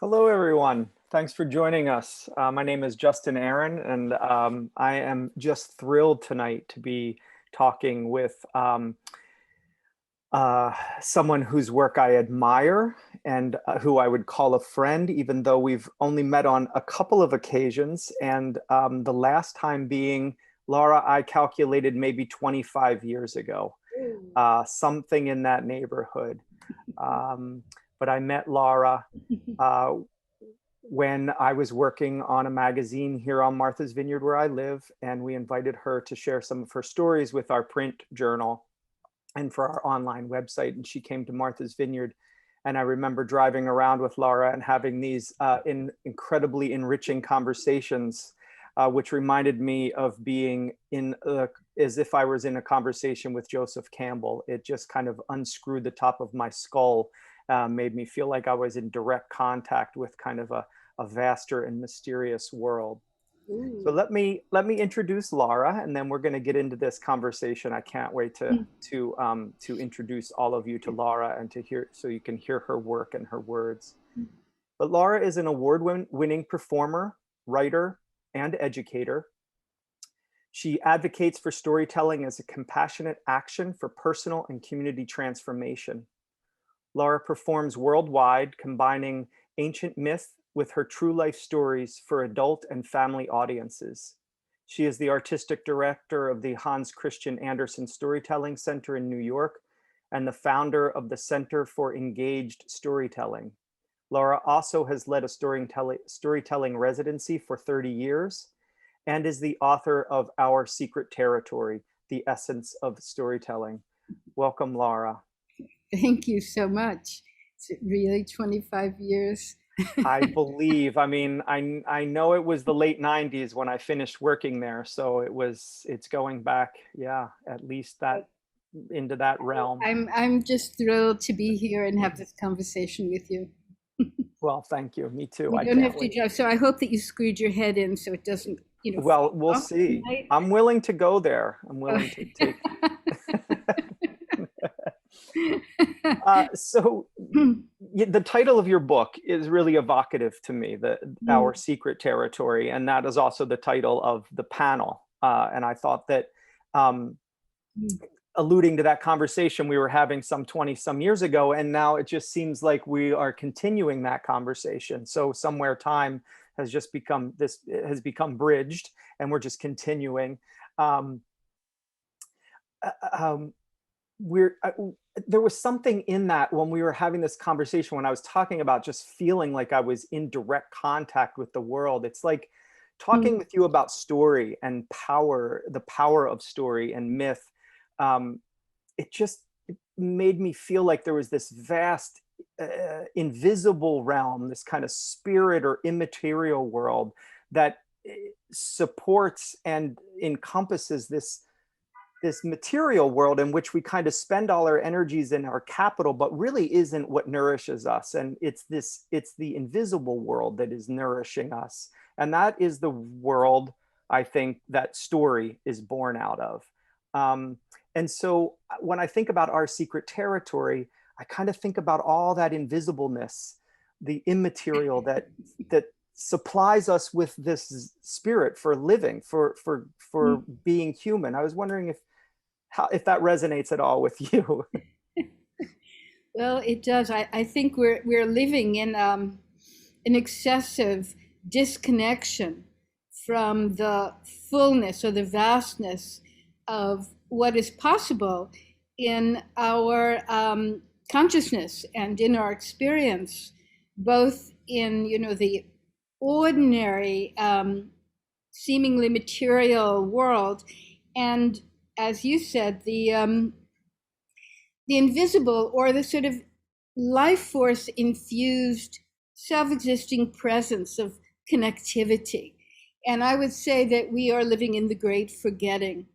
Hello, everyone. Thanks for joining us. My name is Justen Ahren, and I am just thrilled tonight to be talking with someone whose work I admire and who I would call a friend, even though we've only met on a couple of occasions. And the last time being, Laura, I calculated maybe 25 years ago, something in that neighborhood. But I met Laura uh, when I was working on a magazine here on Martha's Vineyard where I live, and we invited her to share some of her stories with our print journal and for our online website. And she came to Martha's Vineyard. And I remember driving around with Laura and having these incredibly enriching conversations, which reminded me of being as if I was in a conversation with Joseph Campbell. It just kind of unscrewed the top of my skull, made me feel like I was in direct contact with kind of a vaster and mysterious world. So let me introduce Laura, and then we're going to get into this conversation. I can't wait to introduce all of you to Laura and to hear, so you can hear her work and her words. But Laura is an award-winning performer, writer, and educator. She advocates for storytelling as a compassionate action for personal and community transformation. Laura performs worldwide, combining ancient myth with her true life stories for adult and family audiences. She is the artistic director of the Hans Christian Andersen Storytelling Center in New York and the founder of the Center for Engaged Storytelling. Laura also has led a storytelling residency for 30 years and is the author of Our Secret Territory, The Essence of Storytelling. Welcome, Laura. Thank you so much. It's really 25 years. I believe. I mean, I know it was the late 90s when I finished working there, so it's going back, yeah, at least that into that realm. I'm just thrilled to be here and have this conversation with you. Well, thank you. Me too. You I don't can't have to wait. drive, so I hope that you screwed your head in so it doesn't, Well, fall we'll off see. tonight. I'm willing to go there. I'm willing to take. So the title of your book is really evocative to me, Our Secret Territory, and that is also the title of the panel. And I thought that alluding to that conversation we were having some 20 some years ago, and now it just seems like we are continuing that conversation. So somewhere time has just become bridged, and we're just continuing. There was something in that when we were having this conversation, when I was talking about just feeling like I was in direct contact with the world. It's like talking with you about story and power, the power of story and myth. It made me feel like there was this vast invisible realm, this kind of spirit or immaterial world that supports and encompasses this material world in which we kind of spend all our energies and our capital, but really isn't what nourishes us. And it's the invisible world that is nourishing us. And that is the world, I think, that story is born out of. And so when I think about Our Secret Territory, I kind of think about all that invisibleness, the immaterial that supplies us with this spirit for living, for being human. I was wondering if that resonates at all with you. Well, it does. I think we're living in an excessive disconnection from the fullness or the vastness of what is possible in our consciousness and in our experience, both in the ordinary, seemingly material world, and as you said, the invisible or the sort of life force infused self-existing presence of connectivity. And I would say that we are living in the great forgetting,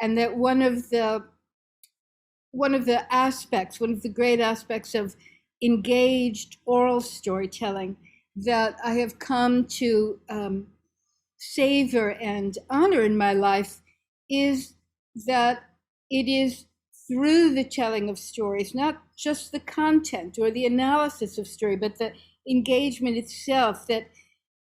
and that one of the great aspects of engaged oral storytelling that I have come to savor and honor in my life is that it is through the telling of stories, not just the content or the analysis of story, but the engagement itself, that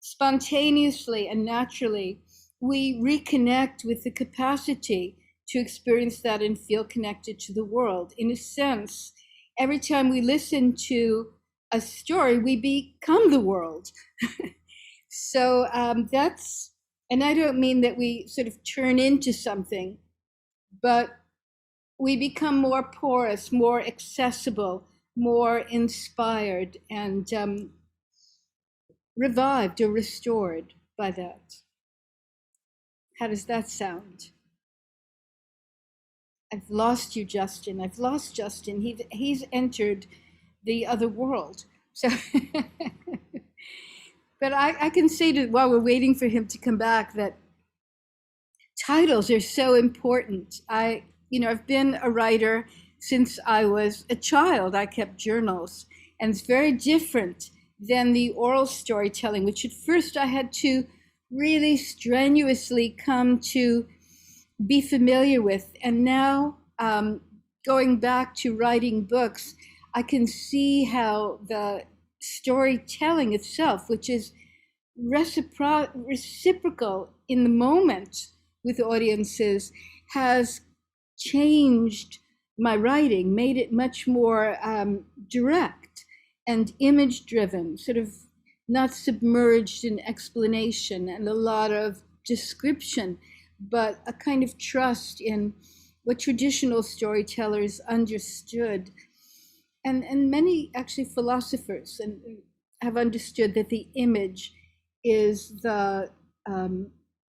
spontaneously and naturally we reconnect with the capacity to experience that and feel connected to the world. In a sense, every time we listen to a story, we become the world. So that's, and I don't mean that we sort of turn into something, but we become more porous, more accessible, more inspired, and revived or restored by that. How does that sound? I've lost you, Justen. I've lost Justen. He's entered the other world. So, but I can say that while we're waiting for him to come back, that titles are so important. I've been a writer since I was a child. I kept journals, and it's very different than the oral storytelling, which at first I had to really strenuously come to be familiar with. And now, going back to writing books, I can see how the storytelling itself, which is reciprocal in the moment with audiences, has changed my writing, made it much more direct and image driven, sort of not submerged in explanation and a lot of description, but a kind of trust in what traditional storytellers understood. And many actually philosophers and have understood that the image is the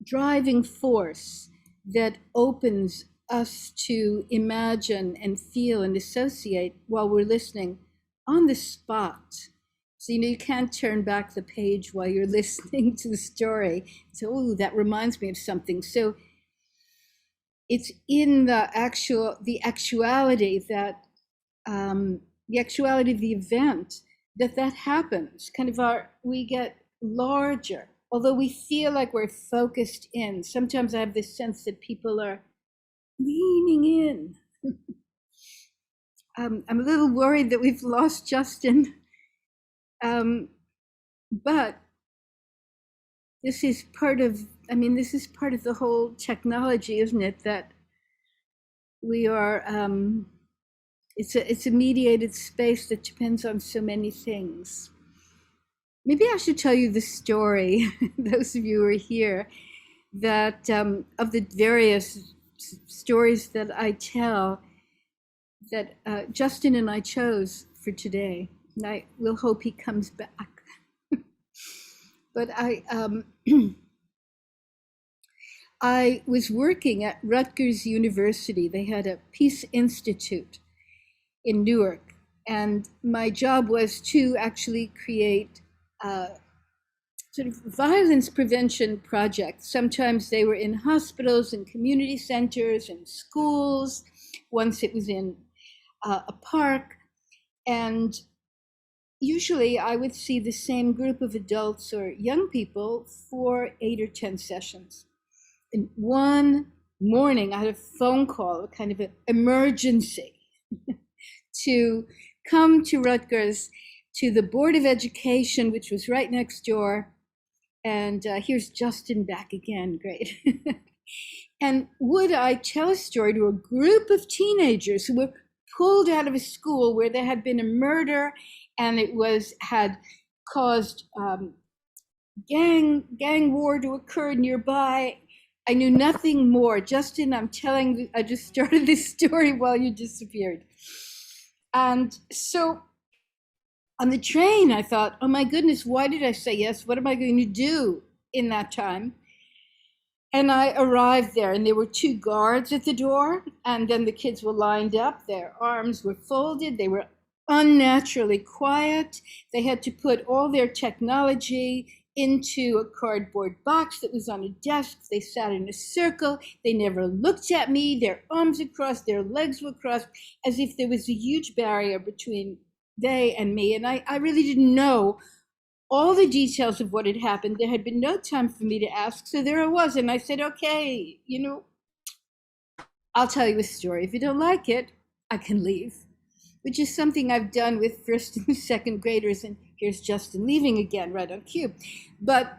driving force that opens us to imagine and feel and associate while we're listening on the spot. So, you can't turn back the page while you're listening to the story. So, oh, that reminds me of something. So it's in the actuality that, the actuality of the event that happens. Kind of we get larger, although we feel like we're focused in. Sometimes I have this sense that people are leaning in. I'm a little worried that we've lost Justen. But this is part of the whole technology, isn't it? That we are, it's a mediated space that depends on so many things. Maybe I should tell you the story, those of you who are here, that of the various stories that I tell, that Justen and I chose for today. And I will hope he comes back. But I was working at Rutgers University. They had a Peace Institute in Newark, and my job was to actually create sort of violence prevention projects. Sometimes they were in hospitals and community centers and schools. Once it was in a park. And usually I would see the same group of adults or young people for 8 or 10 sessions. And one morning I had a phone call, a kind of an emergency, to come to Rutgers, to the Board of Education, which was right next door. And here's Justen back again, great. And would I tell a story to a group of teenagers who were pulled out of a school where there had been a murder, and it had caused gang war to occur nearby. I knew nothing more. Justen, I just started this story while you disappeared. And so on the train, I thought, oh my goodness, why did I say yes? What am I going to do in that time? And I arrived there, and there were 2 guards at the door, and then the kids were lined up. Their arms were folded. They were unnaturally quiet. They had to put all their technology into a cardboard box that was on a desk. They sat in a circle. They never looked at me. Their arms were crossed, their legs were crossed, as if there was a huge barrier between they and me. And I really didn't know all the details of what had happened. There had been no time for me to ask, so there I was. And I said, okay, I'll tell you a story. If you don't like it, I can leave, which is something I've done with first and second graders. And here's Justen leaving again, right on cue. But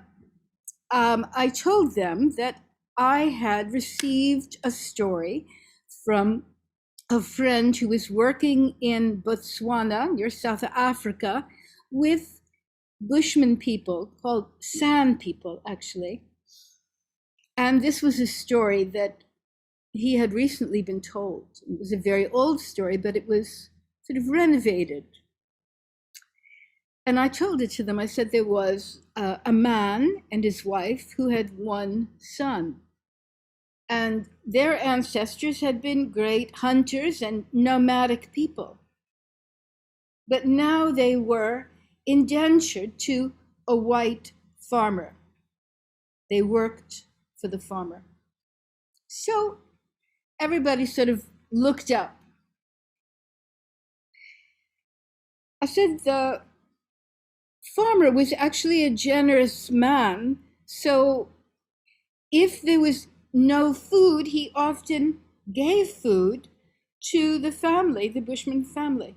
I told them that I had received a story from a friend who was working in Botswana, near South Africa, with Bushman people called San people, actually. And this was a story that he had recently been told. It was a very old story, but it was sort of renovated. And I told it to them. I said there was a man and his wife who had one son. And their ancestors had been great hunters and nomadic people. But now they were indentured to a white farmer. They worked for the farmer. So everybody sort of looked up. I said the farmer was actually a generous man. So if there was no food, he often gave food to the family, the Bushman family.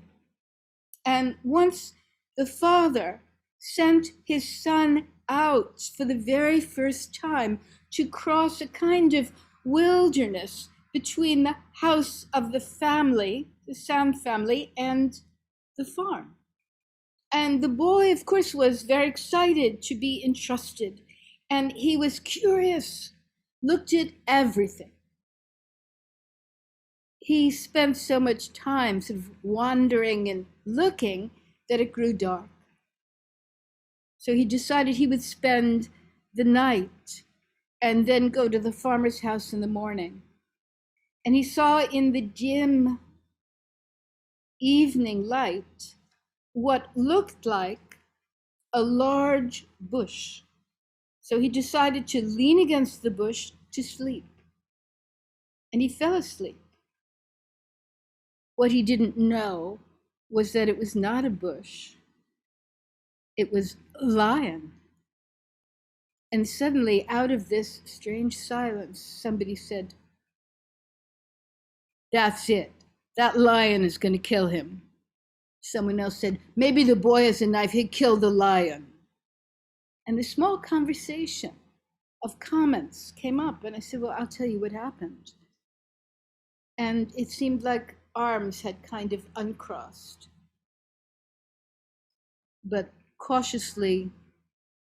And once the father sent his son out for the very first time to cross a kind of wilderness between the house of the family, the Sam family, and the farm. And the boy, of course, was very excited to be entrusted. And he was curious, looked at everything. He spent so much time sort of wandering and looking that it grew dark. So he decided he would spend the night and then go to the farmer's house in the morning. And he saw in the dim evening light what looked like a large bush. So he decided to lean against the bush to sleep. And he fell asleep. What he didn't know was that it was not a bush. It was a lion. And suddenly, out of this strange silence, somebody said, "That's it. That lion is going to kill him." Someone else said, "Maybe the boy has a knife. He'd kill the lion." And a small conversation of comments came up. And I said, "Well, I'll tell you what happened." And it seemed like arms had kind of uncrossed. But cautiously,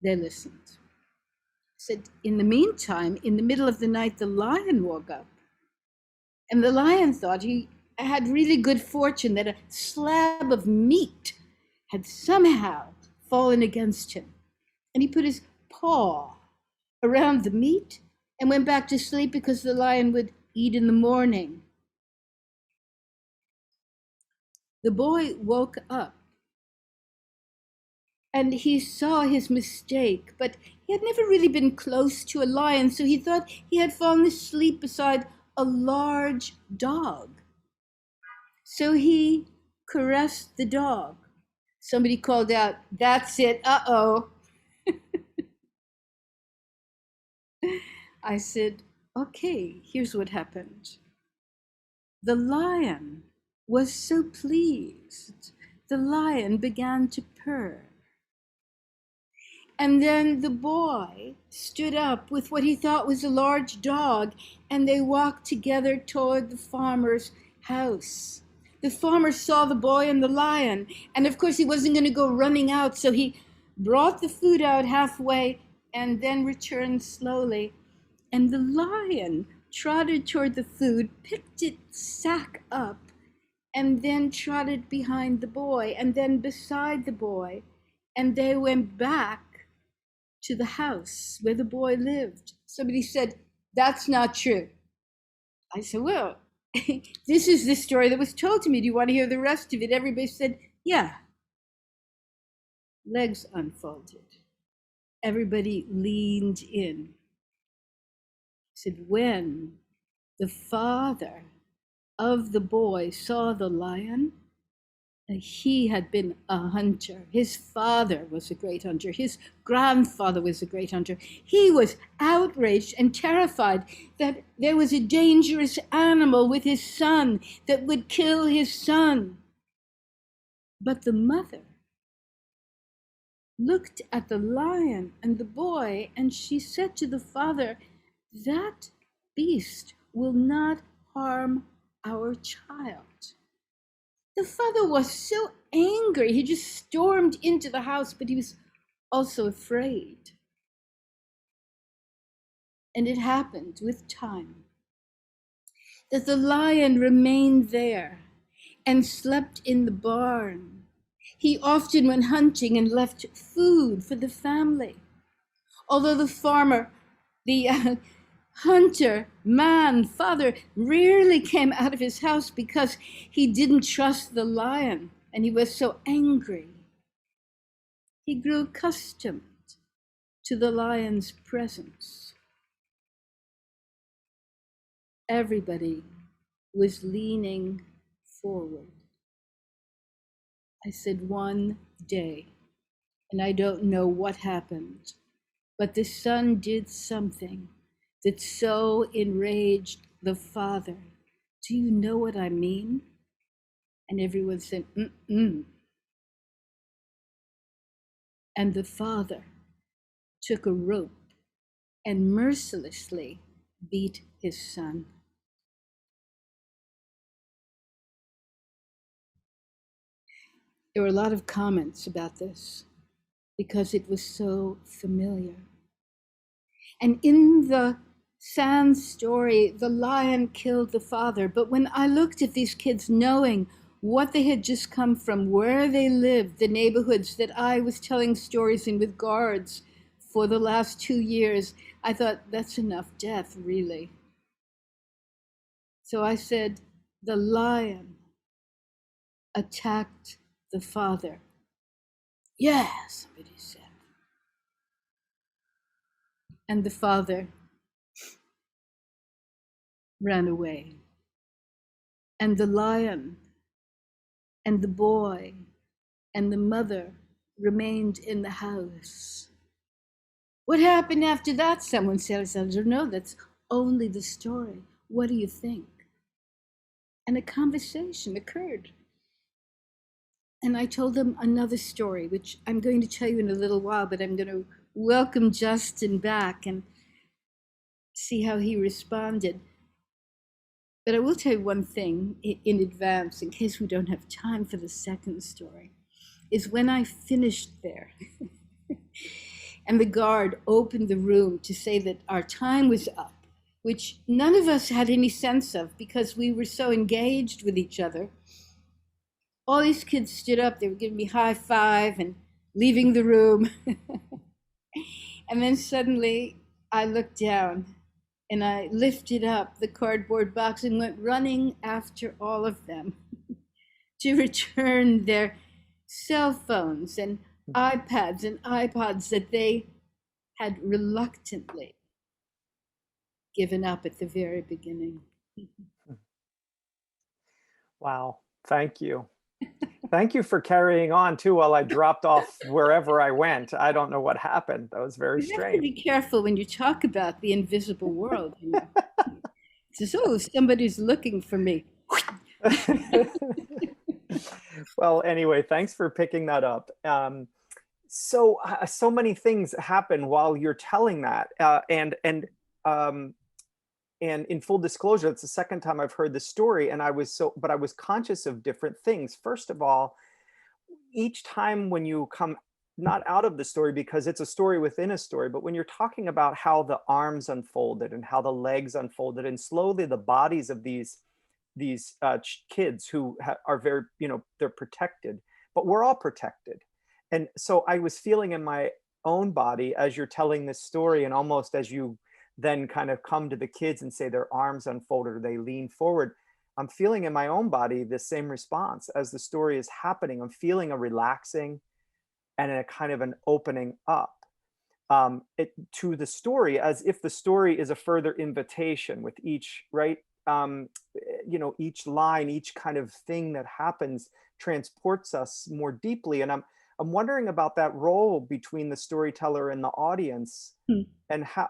they listened. Said, in the meantime, in the middle of the night, the lion woke up. And the lion thought he had really good fortune that a slab of meat had somehow fallen against him. And he put his paw around the meat and went back to sleep because the lion would eat in the morning. The boy woke up and he saw his mistake, but he had never really been close to a lion, so he thought he had fallen asleep beside a large dog. So he caressed the dog. Somebody called out, "That's it, uh-oh." I said, "Okay, here's what happened." The lion was so pleased. The lion began to purr. And then the boy stood up with what he thought was a large dog, and they walked together toward the farmer's house. The farmer saw the boy and the lion, and of course he wasn't going to go running out, so he brought the food out halfway and then returned slowly. And the lion trotted toward the food, picked its sack up, and then trotted behind the boy, and then beside the boy, and they went back to the house where the boy lived. Somebody said, "That's not true." I said, "Well, this is the story that was told to me. Do you want to hear the rest of it?" Everybody said, "Yeah." Legs unfolded. Everybody leaned in. I said, when the father of the boy saw the lion, he had been a hunter. His father was a great hunter. His grandfather was a great hunter. He was outraged and terrified that there was a dangerous animal with his son that would kill his son. But the mother looked at the lion and the boy, and she said to the father, "That beast will not harm our child." The father was so angry, he just stormed into the house, but he was also afraid. And it happened with time that the lion remained there and slept in the barn. He often went hunting and left food for the family. Although the farmer, the hunter, man, father, rarely came out of his house because he didn't trust the lion and he was so angry. He grew accustomed to the lion's presence. Everybody was leaning forward. I said, one day, and I don't know what happened, but the son did something that so enraged the father. Do you know what I mean? And everyone said, mm-mm. And the father took a rope and mercilessly beat his son. There were a lot of comments about this because it was so familiar. And in the Sand story, the lion killed the father. But when I looked at these kids, knowing what they had just come from, where they lived, the neighborhoods that I was telling stories in with guards for the last 2 years, I thought, that's enough death, really. So I said, the lion attacked the father. Yeah, somebody said. And the father ran away. And the lion and the boy and the mother remained in the house. What happened after that? Someone says, I don't know, that's only the story. What do you think? And a conversation occurred. And I told them another story, which I'm going to tell you in a little while, but I'm going to welcome Justen back and see how he responded. But I will tell you one thing in advance, in case we don't have time for the second story, is when I finished there, and the guard opened the room to say that our time was up, which none of us had any sense of because we were so engaged with each other. All these kids stood up, they were giving me high five and leaving the room. And then suddenly I looked down and I lifted up the cardboard box and went running after all of them to return their cell phones and iPads and iPods that they had reluctantly given up at the very beginning. Wow, thank you. Thank you for carrying on too while I dropped off wherever I went. I don't know what happened. That was very You have to be strange. careful when you talk about the invisible world. You know? It's as, oh, somebody's looking for me. Well, anyway, thanks for picking that up. So many things happen while you're telling that, um, and in full disclosure, it's the second time I've heard this story, and but I was conscious of different things. First of all, each time when you come not out of the story because it's a story within a story, but when you're talking about how the arms unfolded and how the legs unfolded, and slowly the bodies of these kids who are very, they're protected, but we're all protected. And so I was feeling in my own body as you're telling this story, and almost as you then kind of come to the kids and say their arms unfolded or they lean forward, I'm feeling in my own body the same response as the story is happening. I'm feeling a relaxing and a kind of an opening up to the story, as if the story is a further invitation with each, right? Each line, each kind of thing that happens transports us more deeply. And I'm wondering about that role between the storyteller and the audience, and how,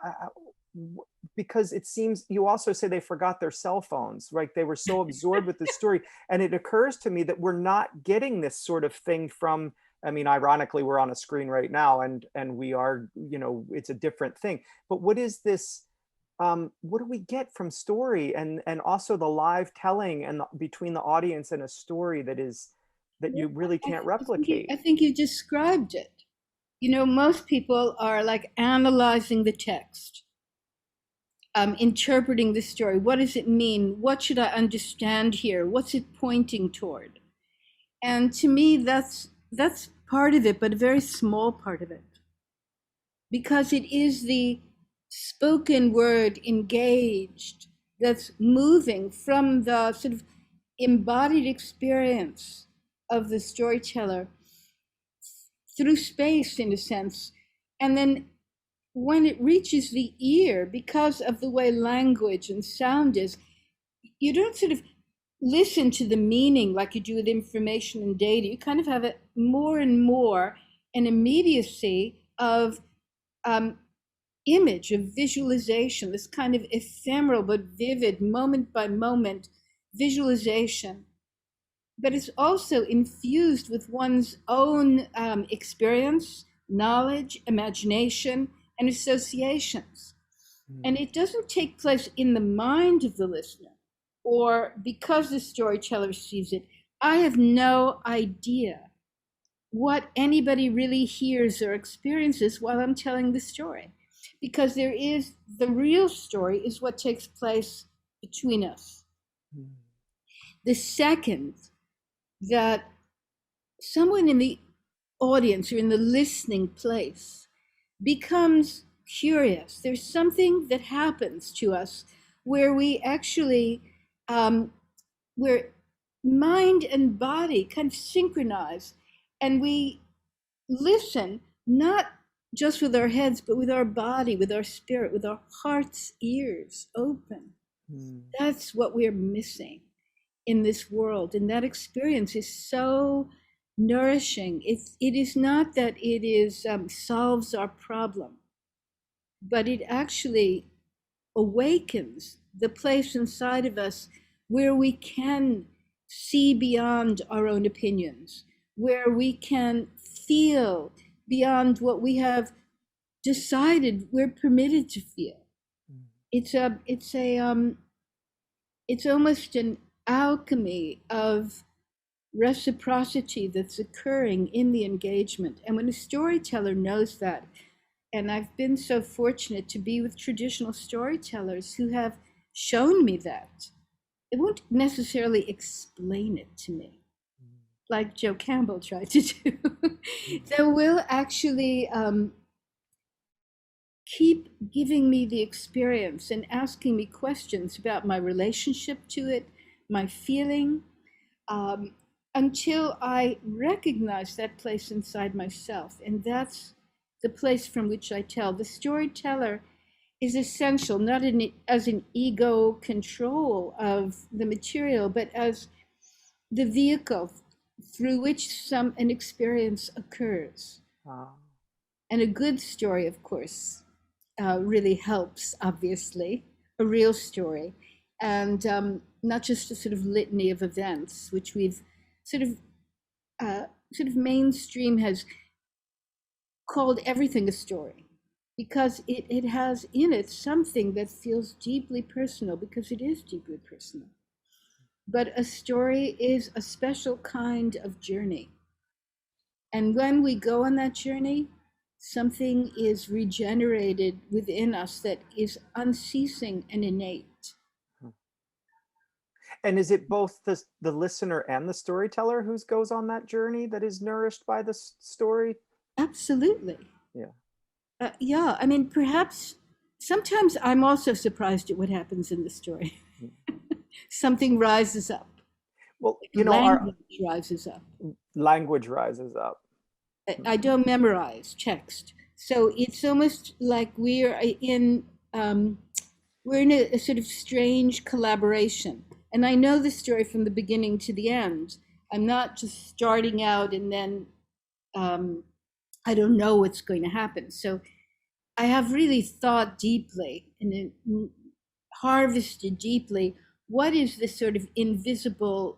because it seems you also say they forgot their cell phones, right? They were so absorbed with the story. And it occurs to me that we're not getting this sort of thing from I mean, ironically, we're on a screen right now, and we are, it's a different thing. But what is this? What do we get from story, and also the live telling and between the audience and a story that you really can't I replicate? think you described it. Most people are like analyzing the text, interpreting the story. What does it mean? What should I understand here? What's it pointing toward? And to me, that's part of it, but a very small part of it, because it is the spoken word engaged that's moving from the sort of embodied experience of the storyteller through space, in a sense. And then when it reaches the ear, because of the way language and sound is, you don't sort of listen to the meaning like you do with information and data. You kind of have it more and more an immediacy of image, of visualization, this kind of ephemeral but vivid, moment by moment visualization. But it's also infused with one's own experience, knowledge, imagination, and associations. And it doesn't take place in the mind of the listener, or because the storyteller sees it. I have no idea what anybody really hears or experiences while I'm telling the story, because the real story is what takes place between us. The second that someone in the audience or in the listening place becomes curious, there's something that happens to us where we actually, where mind and body kind of synchronize, and we listen, not just with our heads, but with our body, with our spirit, with our heart's ears open. That's what we're missing in this world. And that experience is so nourishing. It is not that it is solves our problem, but it actually awakens the place inside of us where we can see beyond our own opinions, where we can feel beyond what we have decided we're permitted to feel. It's almost an alchemy of reciprocity that's occurring in the engagement. And when a storyteller knows that, and I've been so fortunate to be with traditional storytellers who have shown me that, they won't necessarily explain it to me, like Joe Campbell tried to do. They will actually keep giving me the experience and asking me questions about my relationship to it, my feeling, until I recognize that place inside myself. And that's the place from which I tell. The storyteller is essential, not as an ego control of the material, but as the vehicle through which an experience occurs. Wow. And a good story, of course, really helps, obviously, a real story, and not just a sort of litany of events, which we've sort of mainstream has called everything a story, because it has in it something that feels deeply personal, because it is deeply personal. But a story is a special kind of journey. And when we go on that journey, something is regenerated within us that is unceasing and innate. And is it both the listener and the storyteller who goes on that journey that is nourished by the story? Absolutely. Yeah. Yeah, I mean, perhaps sometimes I'm also surprised at what happens in the story. Something rises up. Well, Language rises up. Language rises up. I don't memorize text, so it's almost like we're in a sort of strange collaboration. And I know the story from the beginning to the end. I'm not just starting out and then I don't know what's going to happen. So I have really thought deeply and harvested deeply what is the sort of invisible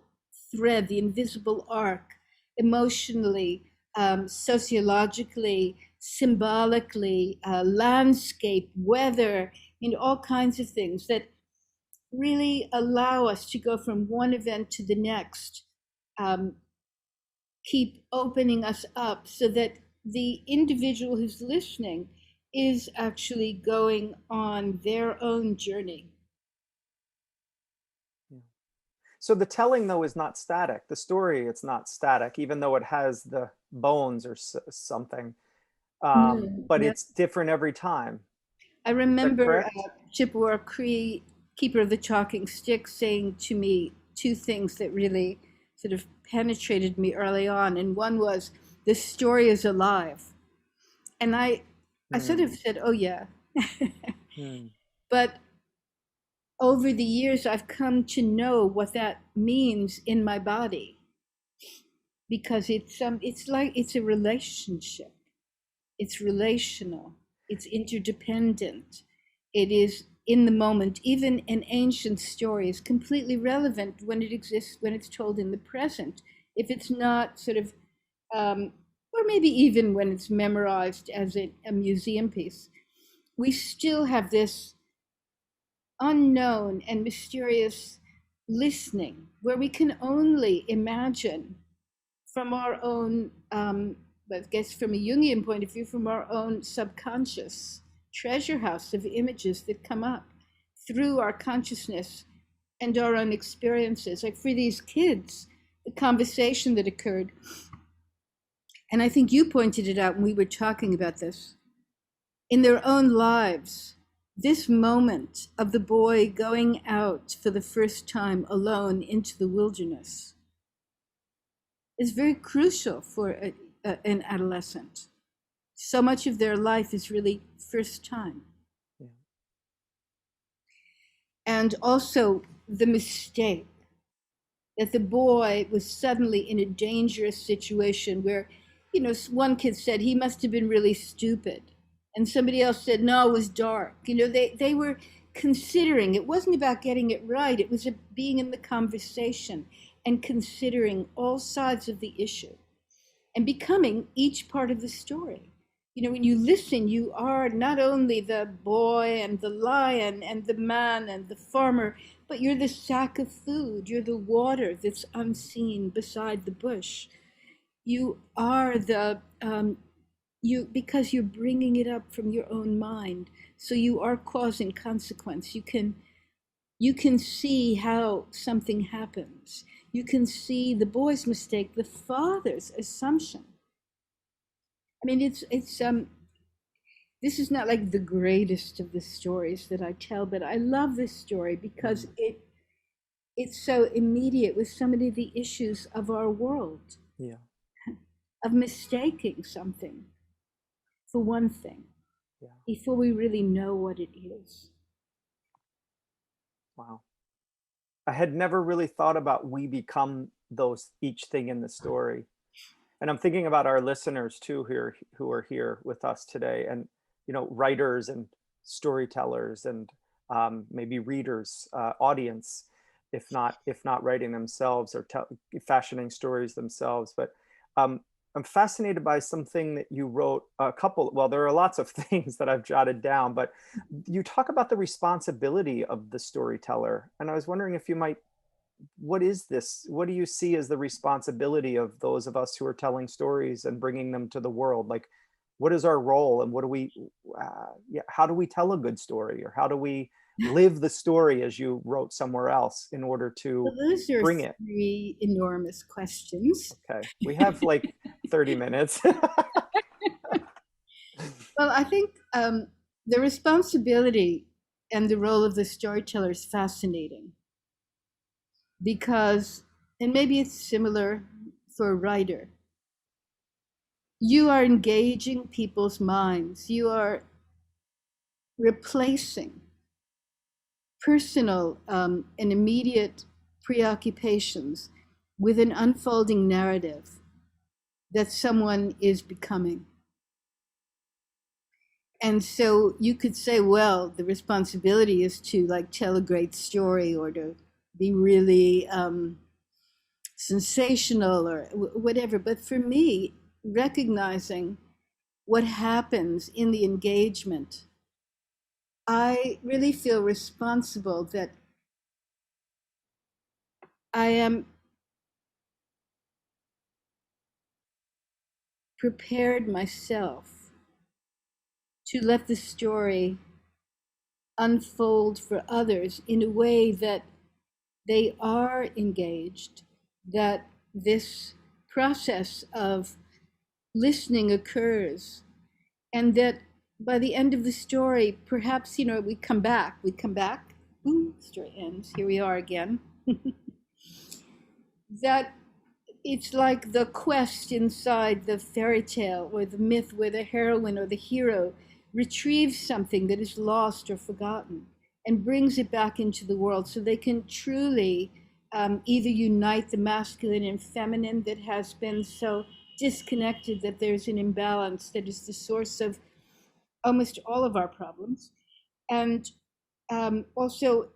thread, the invisible arc, emotionally, sociologically, symbolically, landscape, weather, all kinds of things that really allow us to go from one event to the next, um, keep opening us up so that the individual who's listening is actually going on their own journey. Yeah. So the telling, though, is not static. The story, it's not static, even though it has the bones or something. No, But no. it's different every time. I Is that remember correct? Chippewa Cree, keeper of the talking stick, saying to me two things that really sort of penetrated me early on. And one was, the story is alive. And I sort Hmm. of said, oh, yeah. Hmm. But over the years, I've come to know what that means in my body, because it's like it's a relationship. It's relational. It's interdependent. It is in the moment. Even an ancient story is completely relevant when it exists, when it's told in the present. If it's not sort of, or maybe even when it's memorized as a museum piece, we still have this unknown and mysterious listening where we can only imagine from our own, I guess from a Jungian point of view, from our own subconscious treasure house of images that come up through our consciousness and our own experiences. Like for these kids, the conversation that occurred, and I think you pointed it out when we were talking about this, in their own lives, this moment of the boy going out for the first time alone into the wilderness is very crucial for an adolescent. So much of their life is really first time. Yeah. And also the mistake that the boy was suddenly in a dangerous situation where, one kid said he must have been really stupid. And somebody else said, no, it was dark. They were considering, it wasn't about getting it right, it was being in the conversation and considering all sides of the issue and becoming each part of the story. When you listen, you are not only the boy and the lion and the man and the farmer, but you're the sack of food, you're the water that's unseen beside the bush. You are because you're bringing it up from your own mind. So you are cause and consequence. You can see how something happens. You can see the boy's mistake, the father's assumption. I mean, this is not like the greatest of the stories that I tell, but I love this story because Mm. it's so immediate with so many of the issues of our world, Yeah. of mistaking something for one thing Yeah. before we really know what it is. Wow. I had never really thought about we become those each thing in the story. And I'm thinking about our listeners too here who are here with us today, and writers and storytellers and maybe readers, audience, if not writing themselves or fashioning stories themselves. But um, I'm fascinated by something that you wrote, a couple. Well, there are lots of things that I've jotted down, but you talk about the responsibility of the storyteller, and I was wondering if you might, what is this? What do you see as the responsibility of those of us who are telling stories and bringing them to the world? Like, what is our role, and what do we, yeah, how do we tell a good story, or how do we live the story, as you wrote somewhere else, in order Well, to those are bring it? three enormous questions. Okay, we have like 30 minutes. Well, I think the responsibility and the role of the storyteller is fascinating because, and maybe it's similar for a writer, you are engaging people's minds. You are replacing personal and immediate preoccupations with an unfolding narrative that someone is becoming. And so you could say, well, the responsibility is to like tell a great story or to be really sensational or whatever. But for me, recognizing what happens in the engagement, I really feel responsible that I am prepared myself to let the story unfold for others in a way that they are engaged, that this process of listening occurs, and that by the end of the story, perhaps, we come back, story ends, here we are again. That it's like the quest inside the fairy tale or the myth where the heroine or the hero retrieves something that is lost or forgotten and brings it back into the world so they can truly either unite the masculine and feminine that has been so disconnected, that there's an imbalance that is the source of almost all of our problems, and also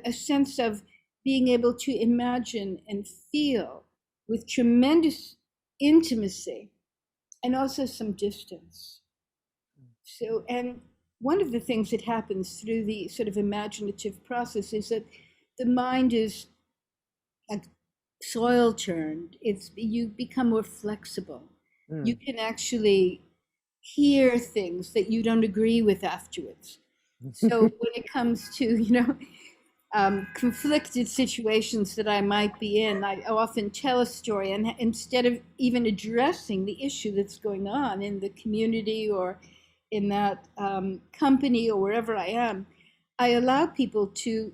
a sense of being able to imagine and feel with tremendous intimacy and also some distance. So, and one of the things that happens through the sort of imaginative process is that the mind is like soil turned. It's, you become more flexible. You can actually hear things that you don't agree with afterwards. So when it comes to, conflicted situations that I might be in, I often tell a story, and instead of even addressing the issue that's going on in the community or in that company or wherever I am, I allow people to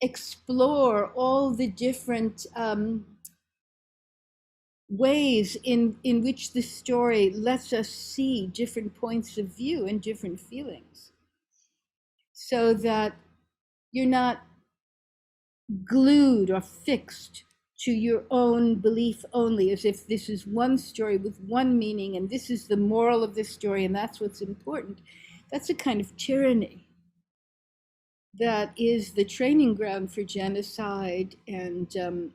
explore all the different ways in which the story lets us see different points of view and different feelings, so that you're not glued or fixed to your own belief only, as if this is one story with one meaning and this is the moral of this story and that's what's important. That's a kind of tyranny that is the training ground for genocide and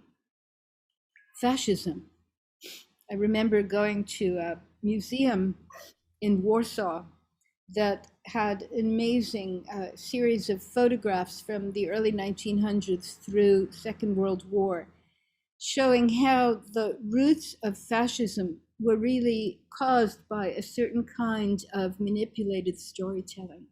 fascism. I remember going to a museum in Warsaw that had an amazing series of photographs from the early 1900s through Second World War, showing how the roots of fascism were really caused by a certain kind of manipulated storytelling.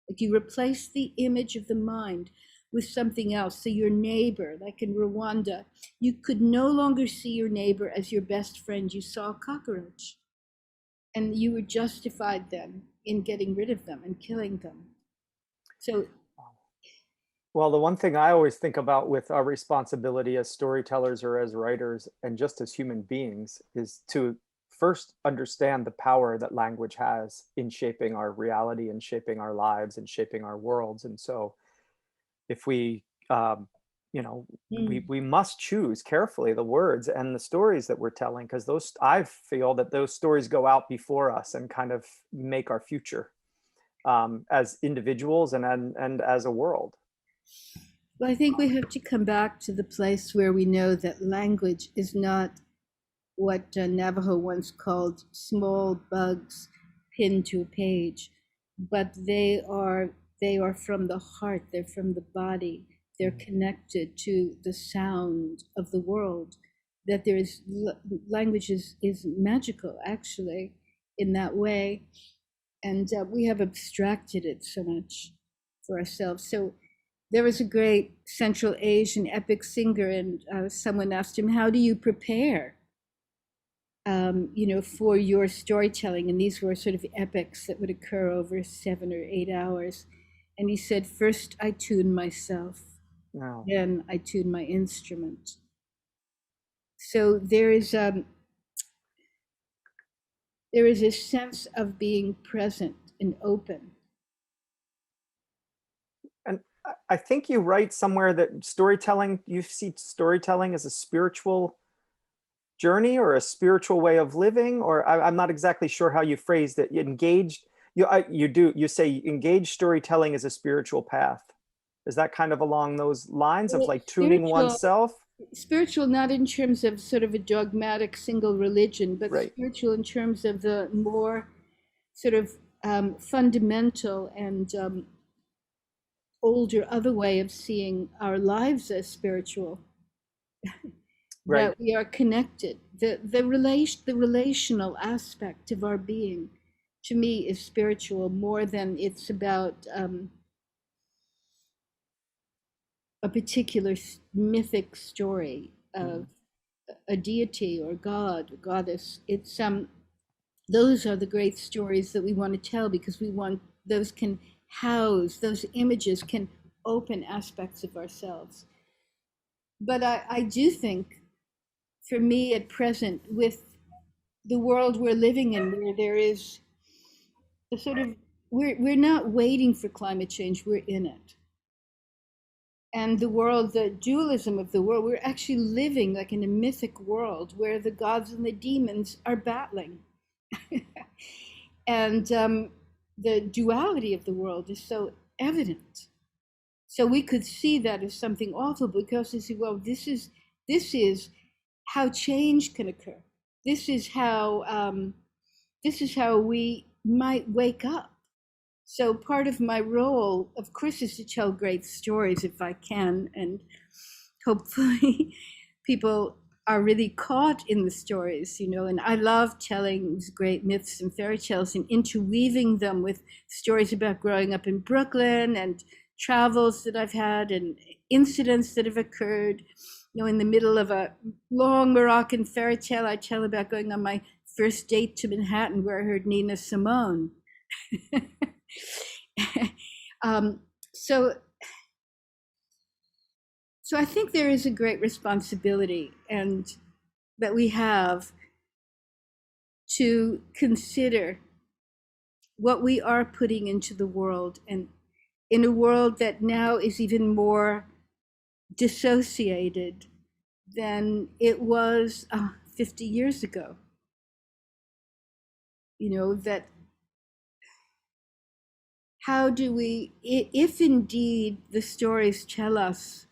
Like you replace the image of the mind with something else. So your neighbor, like in Rwanda, you could no longer see your neighbor as your best friend. You saw a cockroach, and you were justified then in getting rid of them and killing them. So, Well, the one thing I always think about with our responsibility as storytellers or as writers and just as human beings is to first understand the power that language has in shaping our reality and shaping our lives and shaping our worlds. And so if we, we must choose carefully the words and the stories that we're telling, because those, I feel that those stories go out before us and kind of make our future as individuals and as a world. well, I think we have to come back to the place where we know that language is not what Navajo once called small bugs pinned to a page, but they are from the heart. They're from the body. They're connected to the sound of the world. That there is language is magical, actually, in that way, and we have abstracted it so much for ourselves. So there was a great Central Asian epic singer, and someone asked him, "How do you prepare, for your storytelling?" And these were sort of epics that would occur over 7 or 8 hours. And he said, "First, I tune myself, Wow. then I tune my instrument." So there is a sense of being present and open. And I think you write somewhere that storytelling, you see storytelling as a spiritual journey or a spiritual way of living, or I'm not exactly sure how you phrased it. Engaged, you say engaged storytelling is a spiritual path. Is that kind of along those lines of like tuning Spiritual, oneself? spiritual not in terms of sort of a dogmatic single religion, but Right. spiritual in terms of the more sort of fundamental and older other way of seeing our lives as spiritual, Right. that we are connected. The relational aspect of our being, to me, is spiritual more than it's about a particular mythic story of a deity or god or goddess. It's those are the great stories that we want to tell, because we want those can house, those images can open aspects of ourselves. But I do think, for me at present, with the world we're living in, where there is a sort of, we're not waiting for climate change, we're in it. And the world, the dualism of the world, we're actually living like in a mythic world where the gods and the demons are battling. And the duality of the world is so evident. So we could see that as something awful, because we see, well, this is how change can occur. This is how we might wake up. So part of my role, of course, is to tell great stories if I can, and hopefully people are really caught in the stories, you know. And I love telling these great myths and fairy tales and interweaving them with stories about growing up in Brooklyn and travels that I've had and incidents that have occurred. You know, in the middle of a long Moroccan fairy tale, I tell about going on my first date to Manhattan, where I heard Nina Simone. So I think there is a great responsibility, and that we have to consider what we are putting into the world, and in a world that now is even more dissociated than it was 50 years ago. You know, that how do we, if indeed the stories tell us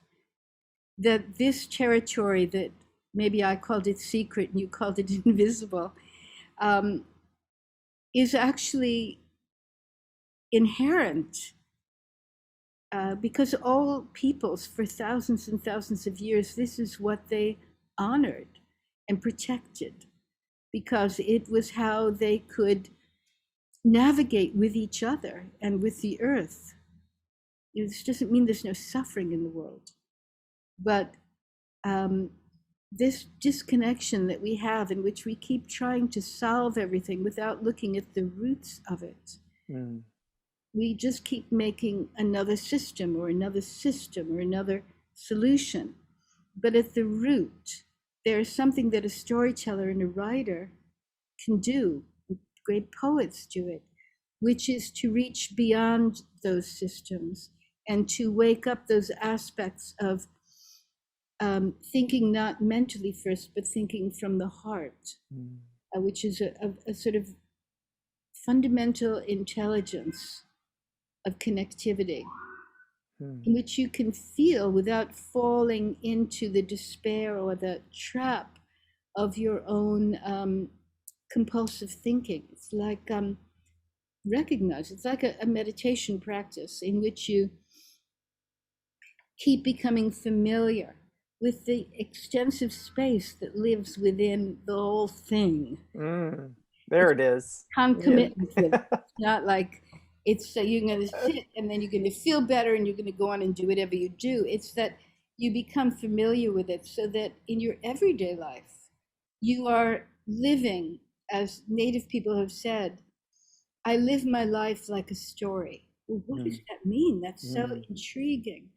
that this territory that maybe I called it secret and you called it invisible, is actually inherent, because all peoples for thousands and thousands of years, this is what they honored and protected, because it was how they could navigate with each other and with the earth. This doesn't mean there's no suffering in the world, but this disconnection that we have, in which we keep trying to solve everything without looking at the roots of it. We just keep making another system or another system or another solution. But at the root, there's something that a storyteller and a writer can do. Great poets do it, which is to reach beyond those systems and to wake up those aspects of thinking not mentally first, but thinking from the heart, which is a sort of fundamental intelligence of connectivity, in which you can feel without falling into the despair or the trap of your own compulsive thinking. It's like recognize, it's like a meditation practice in which you keep becoming familiar with the extensive space that lives within the whole thing. There it is. Concomitant with it. It's not like it's you're going to sit and then you're going to feel better and you're going to go on and do whatever you do. It's that you become familiar with it, so that in your everyday life, you are living, as Native people have said, I live my life like a story. Well, what does that mean? That's so intriguing.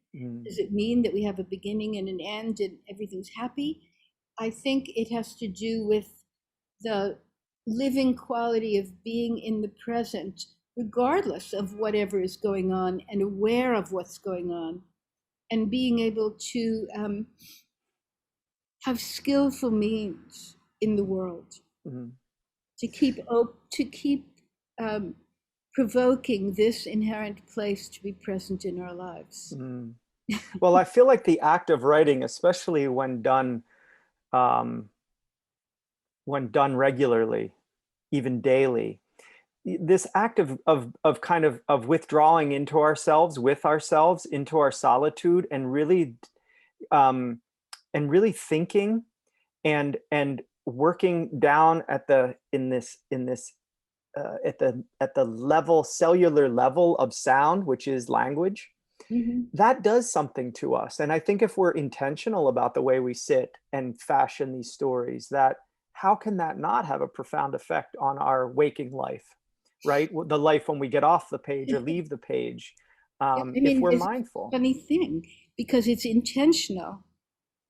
Does it mean that we have a beginning and an end and everything's happy? I think it has to do with the living quality of being in the present, regardless of whatever is going on, and aware of what's going on, and being able to have skillful means in the world to keep provoking this inherent place to be present in our lives. Well, I feel like the act of writing, especially um, when done regularly, even daily, this act of kind of withdrawing into ourselves, with ourselves, into our solitude, um, and really thinking and working down at the in this at the level, cellular level of sound, which is language, Mhm. that does something to us. And I think if we're intentional about the way we sit and fashion these stories, that how can that not have a profound effect on our waking life, right? The life when we get off the page or leave the page, Yeah, I if mean, we're it's a mindful. funny thing because it's intentional.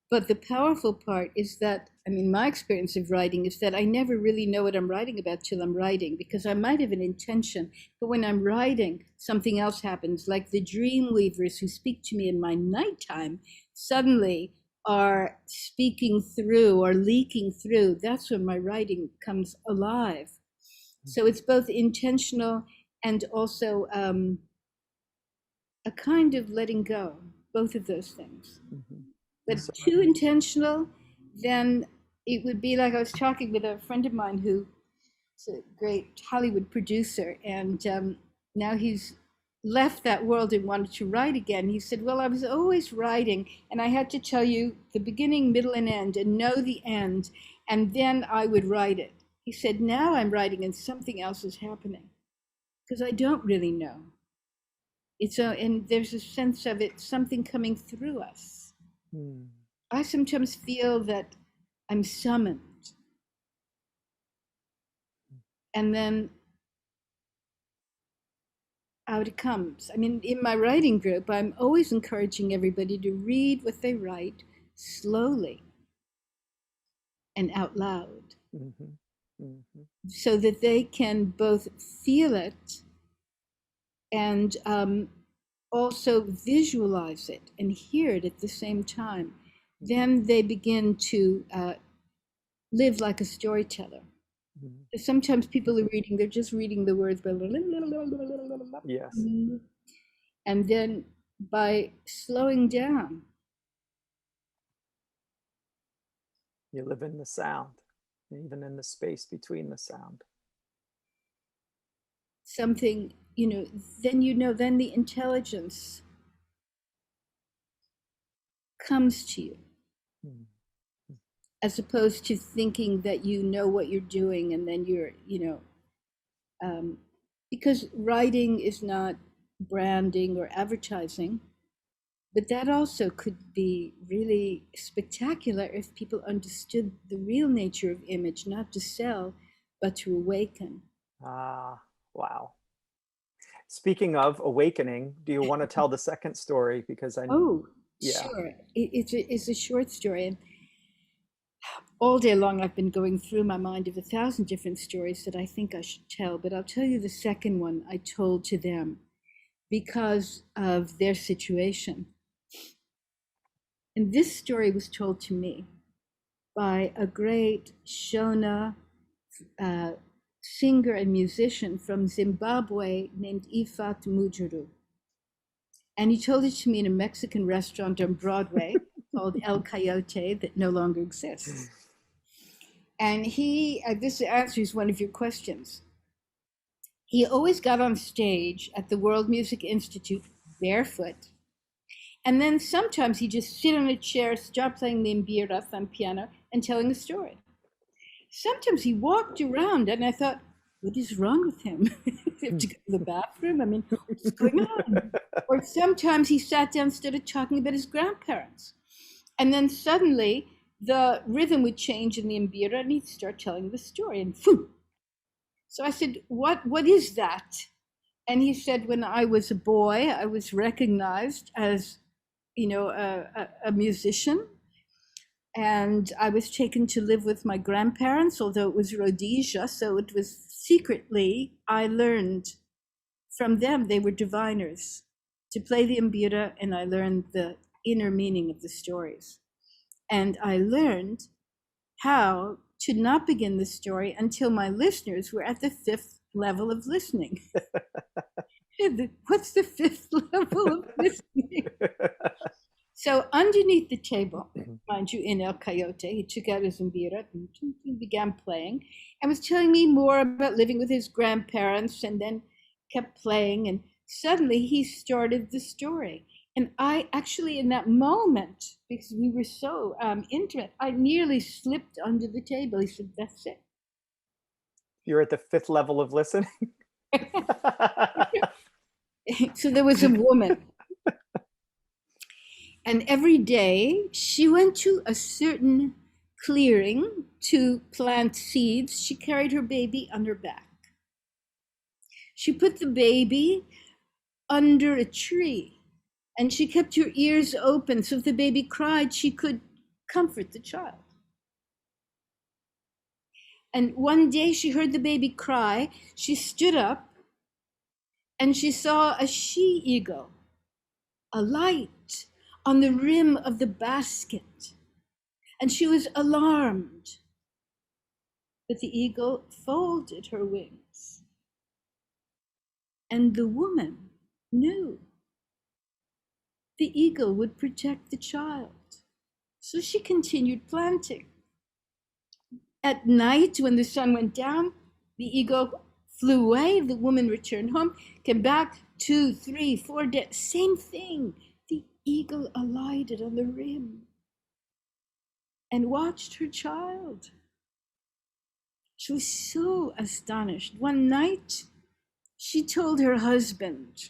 But the powerful part is that, I mean, my experience of writing is that I never really know what I'm writing about till I'm writing, because I might have an intention, but when I'm writing, something else happens. Like the dream weavers who speak to me in my nighttime suddenly are speaking through or leaking through. That's when my writing comes alive. So it's both intentional and also a kind of letting go, both of those things. Mhm. But So, too intentional, then it would be like I was talking with a friend of mine who's a great Hollywood producer, and now he's left that world and wanted to write again. He said, "Well, I was always writing, and I had to tell you the beginning, middle, and end, and know the end, and then I would write it." He said, "Now I'm writing, and something else is happening because I don't really know." It's a, and there's a sense of it, something coming through us. hmm. I sometimes feel that I'm summoned, and then out it comes. I mean, in my writing group, I'm always encouraging everybody to read what they write slowly and out loud Mhm. Mhm. so that they can both feel it and also visualize it and hear it at the same time. Then they begin to live like a storyteller. Mhm. Sometimes people are reading, they're just reading the words, Yes, and then by slowing down, you live in the sound, even in the space between the sound. something, then the intelligence comes to you, Mhm. as opposed to thinking that you know what you're doing and then um, because writing is not branding or advertising. But that also could be really spectacular if people understood the real nature of image, not to sell, but to awaken. Ah, wow. Speaking of awakening, do you want to tell the second story? Because Oh, yeah. sure. It's a short story. And all day long, I've been going through my mind of 1,000 different stories that I think I should tell. But I'll tell you the second one I told to them because of their situation. And this story was told to me by a great Shona uh, singer and musician from Zimbabwe named Ifat Mujuru. And he told it to me in a Mexican restaurant on Broadway called El Coyote that no longer exists. And this answers one of your questions. He always got on stage at the World Music Institute barefoot. And then sometimes he'd just sit on a chair, start playing the mbira on piano and telling a story. Sometimes he walked around and I thought, what is wrong with him? He have to go to the bathroom? I mean, what's going on? Or sometimes he sat down, started talking about his grandparents. And then suddenly the rhythm would change in the mbira and he'd start telling the story and phew. So I said, what is that? And he said, when I was a boy, I was recognized as, a musician, and I was taken to live with my grandparents, although it was Rhodesia, so it was secretly, I learned from them, they were diviners, to play the mbira, and I learned the inner meaning of the stories. And I learned how to not begin the story until my listeners were at the fifth level of listening. What's the fifth level of listening? So underneath the table, mind you, in El Coyote, he took out his mbira and began playing and was telling me more about living with his grandparents, and then kept playing. And suddenly he started the story. And I actually, in that moment, because we were so intimate, I nearly slipped under the table. He said, "That's it." You're at the fifth level of listening. So there was a woman, and every day she went to a certain clearing to plant seeds. She carried her baby on her back. She put the baby under a tree, and she kept her ears open so if the baby cried, she could comfort the child. And one day she heard the baby cry. She stood up and she saw a she-eagle, a light on the rim of the basket. And she was alarmed. But the eagle folded her wings. And the woman knew the eagle would protect the child. So she continued planting. At night, when the sun went down, the eagle flew away. The woman returned home, came back 2, 3, 4 days. Same thing. The eagle alighted on the rim and watched her child. She was so astonished. One night, she told her husband,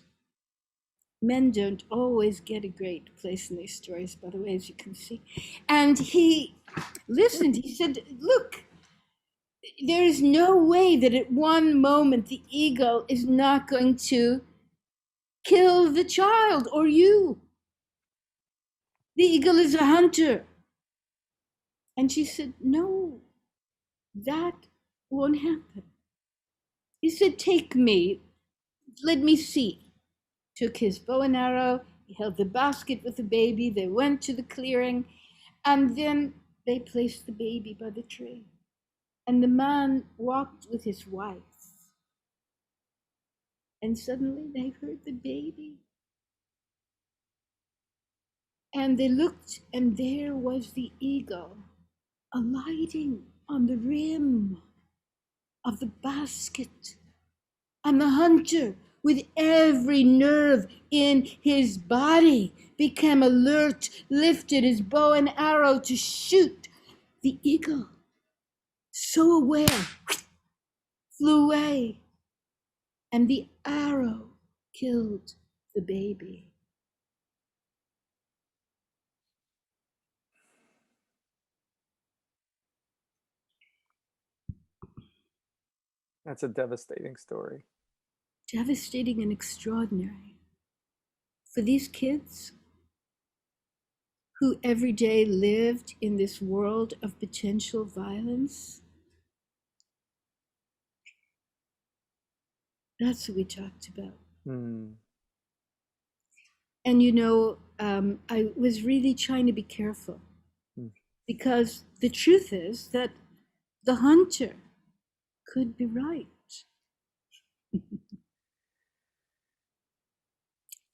men don't always get a great place in these stories, by the way, as you can see. And he listened. He said, "Look, there is no way that at one moment the eagle is not going to kill the child or you. The eagle is a hunter." And she said, "No, that won't happen." He said, "Take me, let me see." Took his bow and arrow, he held the basket with the baby, they went to the clearing, and then they placed the baby by the tree. And the man walked with his wife. And suddenly they heard the baby. And they looked, and there was the eagle alighting on the rim of the basket. And the hunter, with every nerve in his body, became alert, lifted his bow and arrow to shoot. The eagle, so aware, flew away, and the arrow killed the baby. That's a devastating story. Devastating and extraordinary. For these kids who every day lived in this world of potential violence, that's what we talked about. And you know, I was really trying to be careful because the truth is that the hunter could be right.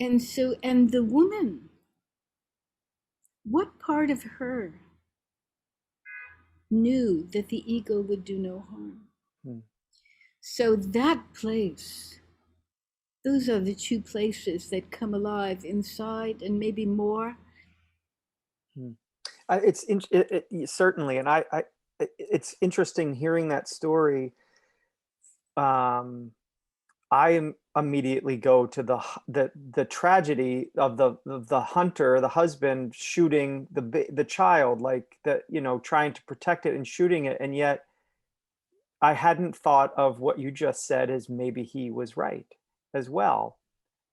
And so, and the woman, what part of her knew that the eagle would do no harm? So that place, those are the two places that come alive inside and maybe more. It's certainly, and it's interesting hearing that story. I immediately go to the tragedy of the hunter, the husband shooting the child, like the, you know, trying to protect it and shooting it, and yet I hadn't thought of what you just said as maybe he was right as well.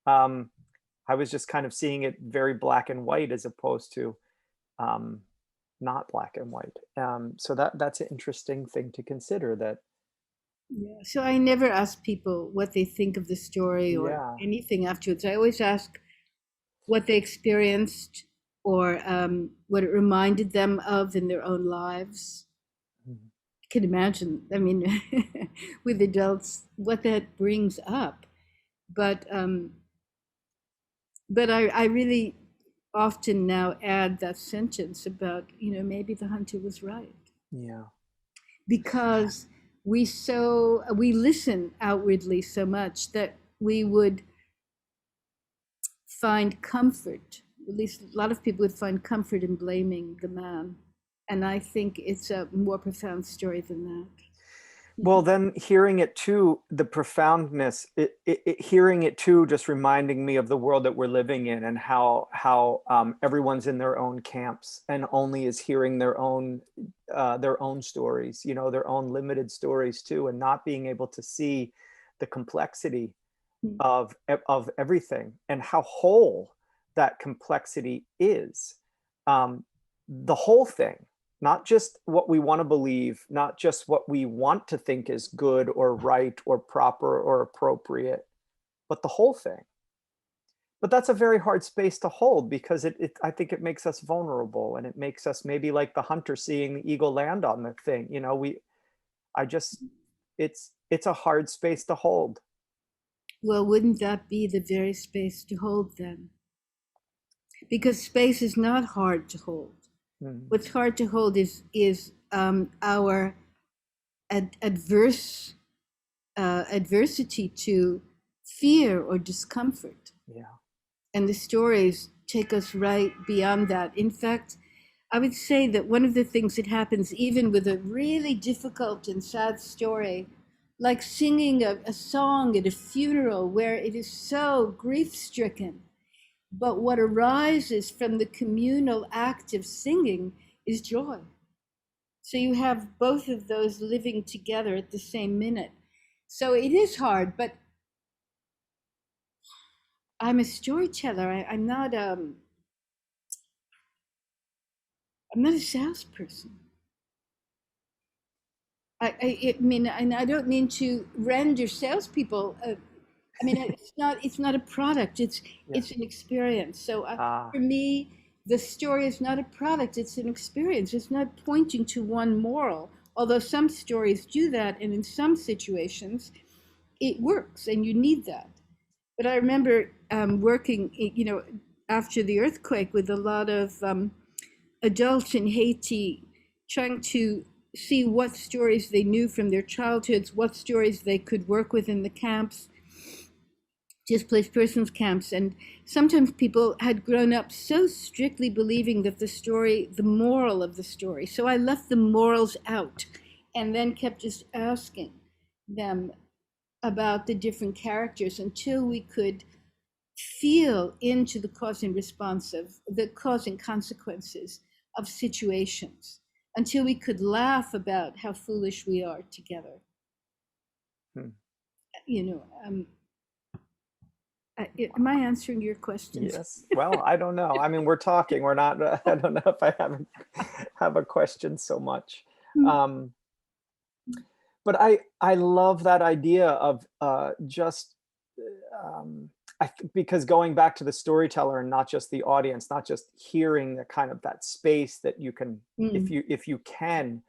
I was just kind of seeing it very black and white as opposed to not black and white. So that's an interesting thing to consider. That Yeah. So I never ask people what they think of the story or anything afterwards. I always ask what they experienced or what it reminded them of in their own lives. You can imagine, I mean, with adults, what that brings up. But I really often now add that sentence about, maybe the hunter was right. Yeah. Because we listen outwardly so much that we would find comfort, at least a lot of people would find comfort in blaming the man. And I think it's a more profound story than that. Well, then hearing it too, the profoundness, hearing it too, just reminding me of the world that we're living in, and how everyone's in their own camps and only is hearing their own stories, their own limited stories too, and not being able to see the complexity of everything and how whole that complexity is. The whole thing, not just what we want to believe, not just what we want to think is good or right or proper or appropriate, but the whole thing. But that's a very hard space to hold, because I think it makes us vulnerable, and it makes us maybe like the hunter seeing the eagle land on the thing. It's a hard space to hold. Well, wouldn't that be the very space to hold then? Because space is not hard to hold. What's hard to hold is our adversity to fear or discomfort. Yeah. And the stories take us right beyond that. In fact, I would say that one of the things that happens even with a really difficult and sad story, like singing a song at a funeral where it is so grief-stricken, but what arises from the communal act of singing is joy. So you have both of those living together at the same minute. So it is hard, but I'm a storyteller. I'm not a salesperson. I mean, and I don't mean to render salespeople. I mean, it's not a product. It's an experience. So for me, the story is not a product. It's an experience. It's not pointing to one moral. Although some stories do that, and in some situations, it works, and you need that. But I remember working, after the earthquake with a lot of adults in Haiti, trying to see what stories they knew from their childhoods, what stories they could work with in the camps, displaced persons camps. And sometimes people had grown up so strictly believing that the moral of the story. So I left the morals out and then kept just asking them about the different characters until we could feel into the cause and response of the cause and consequences of situations, until we could laugh about how foolish we are together. Am I answering your questions? Yes. Well, I don't know. I mean, we're talking. We're not. I don't know if I have a question so much. But I love that idea of just because going back to the storyteller and not just the audience, not just hearing the kind of that space that you can, if you can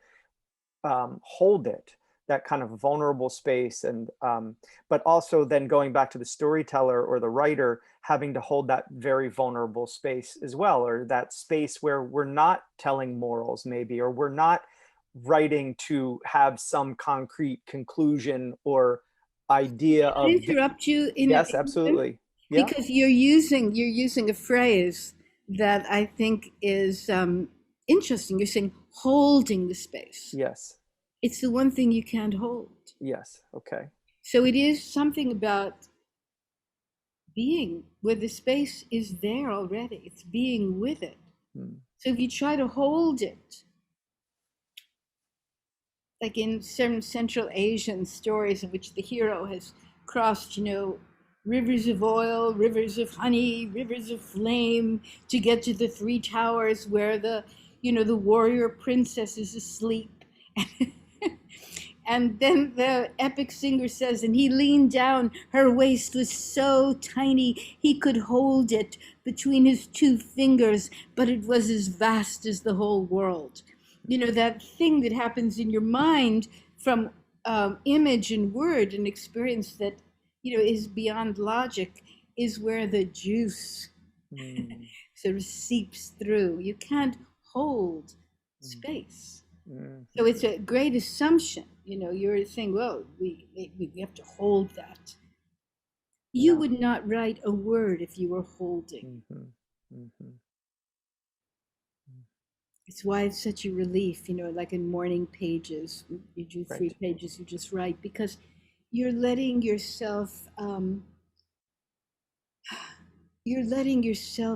hold it, that kind of vulnerable space, and but also then going back to the storyteller or the writer having to hold that very vulnerable space as well, or that space where we're not telling morals maybe, or we're not writing to have some concrete conclusion or idea of. Can I interrupt you? Yes, absolutely. Yeah. Because you're using a phrase that I think is interesting. You're saying holding the space. Yes. It's the one thing you can't hold. Yes. Okay. So it is something about being where the space is there already. It's being with it. So if you try to hold it, like in certain Central Asian stories in which the hero has crossed, rivers of oil, rivers of honey, rivers of flame to get to the three towers where the warrior princess is asleep. And then the epic singer says, and he leaned down, her waist was so tiny, he could hold it between his two fingers, but it was as vast as the whole world. That thing that happens in your mind from image and word and experience that, is beyond logic, is where the juice sort of seeps through. You can't hold space. So Mm-hmm. it's a great assumption. You're saying, well, we have to hold that. You Yeah. would not write a word if you were holding. Mm-hmm. Mm-hmm. It's why it's such a relief, like in morning pages, you do three Right. pages, you just write, because you're letting yourself,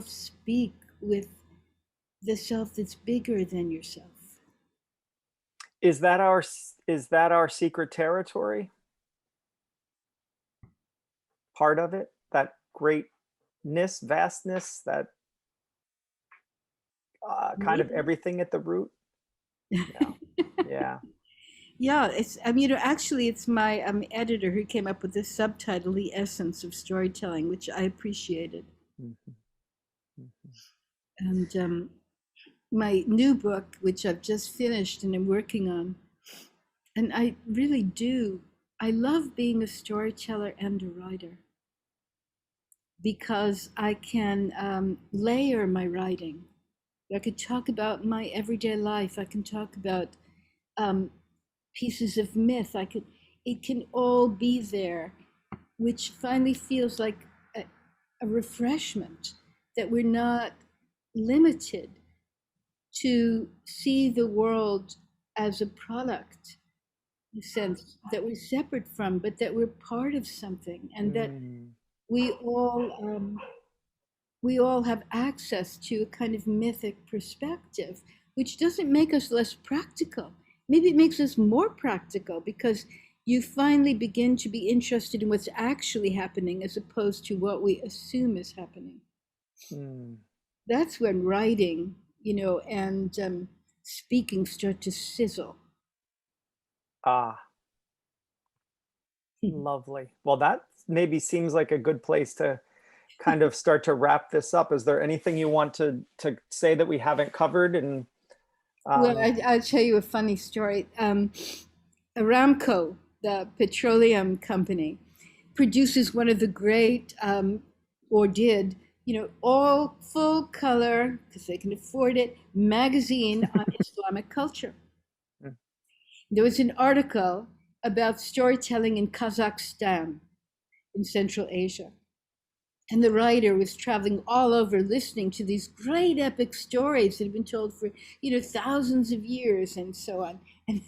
speak with the self that's bigger than yourself. Is that our secret territory? Part of it? That greatness, vastness, that kind of Maybe. everything at the root? Yeah. Yeah. Yeah, actually, it's my editor who came up with this subtitle, The Essence of Storytelling, which I appreciated. Mhm. Mhm. And my new book, which I've just finished and I'm working on, and I really do, I love being a storyteller and a writer because I can layer my writing. I could talk about my everyday life. I can talk about um, pieces of myth. It can all be there, which finally feels like a refreshment, that we're not limited to see the world as a product, in a sense that we're separate from, but that we're part of something, and that Mm. we all um, we all have access to a kind of mythic perspective, which doesn't make us less practical. Maybe it makes us more practical because you finally begin to be interested in what's actually happening as opposed to what we assume is happening. Mm. That's when writing, and speaking start to sizzle. Ah, lovely. Well, that maybe seems like a good place to kind of start to wrap this up. Is there anything you want to say that we haven't covered? And Well, um, I'll tell you a funny story. Aramco, the petroleum company, produces one of the great, or did, all full color, because they can afford it, magazine on Islamic culture. mm, There was an article about storytelling in Kazakhstan in Central Asia. And the writer was traveling all over listening to these great epic stories that had been told for, thousands of years and so on. And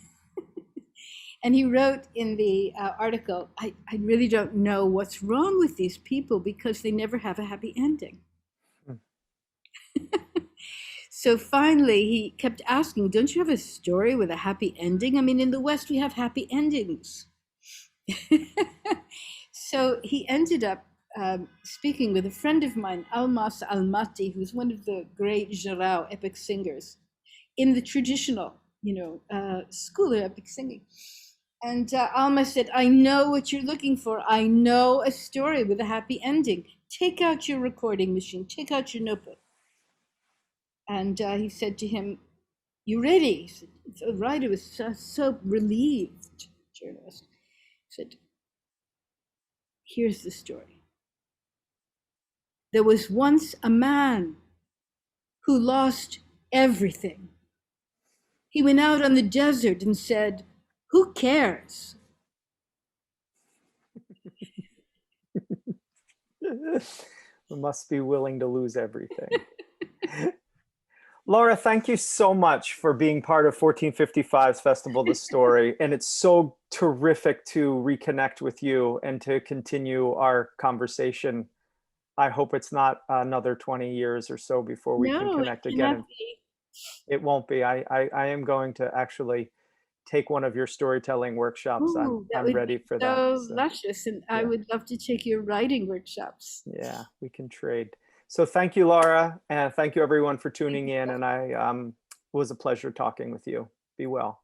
And he wrote in the article, I really don't know what's wrong with these people because they never have a happy ending. mm. So finally, he kept asking, don't you have a story with a happy ending? I mean, in the West, we have happy endings. So he ended up speaking with a friend of mine, Almas Almaty, who's one of the great Jarrah epic singers in the traditional, school of epic singing. And Alma said, I know what you're looking for. I know a story with a happy ending. Take out your recording machine, take out your notebook. And he said to him, you ready? Said, the writer was so relieved, journalist. Said, here's the story. There was once a man who lost everything. He went out on the desert and said, who cares? We must be willing to lose everything. Laura, thank you so much for being part of 1455's Festival of the Story. And it's so terrific to reconnect with you and to continue our conversation. I hope it's not another 20 years or so before we can No, it connect again. cannot And be. it won't be. I am going to actually take one of your storytelling workshops. I'm Ooh, that I'm would ready be for that. so So luscious. And I yeah, would love to take your writing workshops. yeah, we can trade. So thank you, Laura, and thank you everyone for Thank tuning in. you. And it was a pleasure talking with you. Be well.